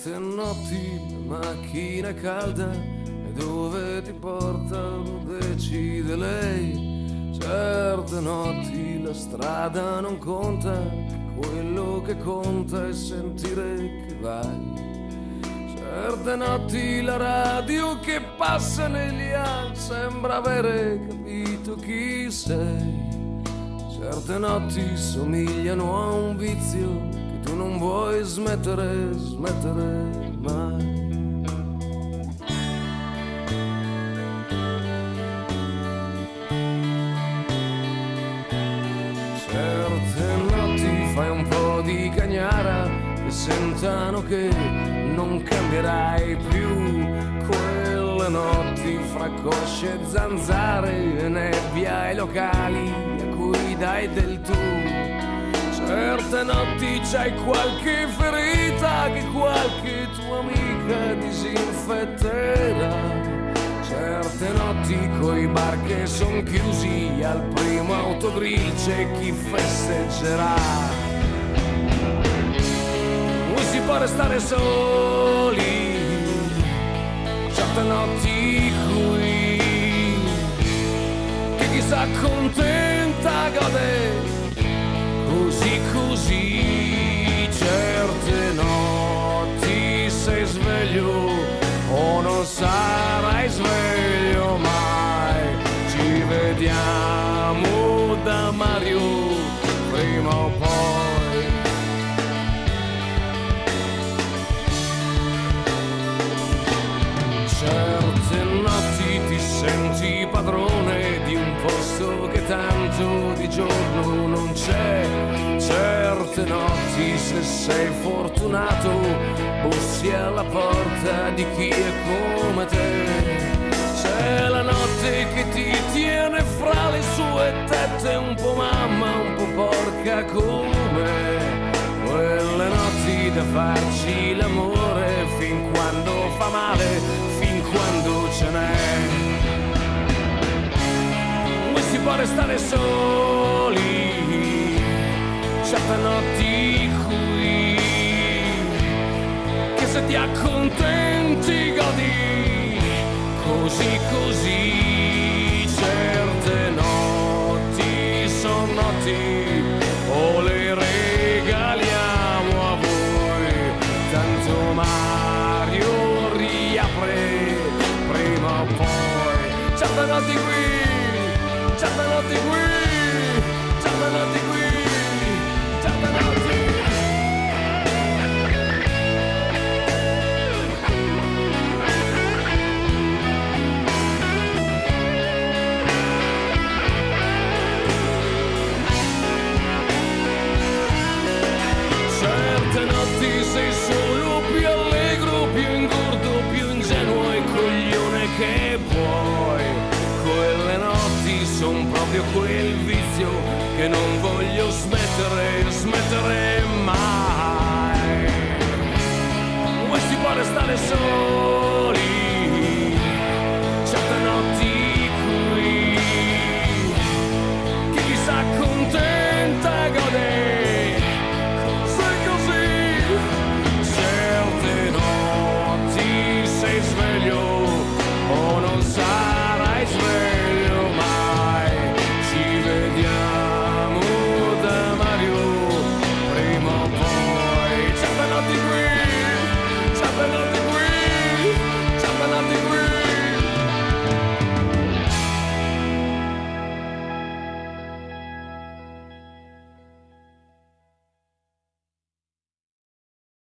Certe notti la macchina è calda e dove ti porta lo decide lei. Certe notti la strada non conta, quello che conta è sentire che vai. Certe notti la radio che passa negli anni sembra avere capito chi sei. Certe notti somigliano a un vizio che tu non vuoi smettere mai. Certe notti fai un po' di cagnara e sentano che non cambierai più. Quelle notti fra cosce e zanzare e nebbia ai locali a cui dai del tu. Certe notti c'hai qualche ferita che qualche tua amica disinfetterà. Certe notti coi bar che son chiusi al primo autogrill c'è chi festeggerà. Noi si può restare soli, certe notti qui, che chi s'accontenta gode così così. Certe notti sei sveglio o non sarai sveglio mai. Ci vediamo da Mario prima o poi. Certe notti ti senti padrone di un posto che tanto di giorno non c'è. Certe notti se sei fortunato bussi alla porta di chi è come te. C'è la notte che ti tiene fra le sue tette, un po' mamma, un po' porca come. Quelle notti da farci l'amore fin quando fa male, fin quando ce n'è. Noi si può restare soli, certe notti qui, che se ti accontenti godi così così. Certe notti son notti o le regaliamo a voi. Tanto Mario riapre prima o poi. Certe notti qui, certe notti qui, certe notti qui, certe notti. Certe notti sei solo più allegro, più ingordo, più ingenuo e coglione che puoi. Quelle notti son proprio quel vizio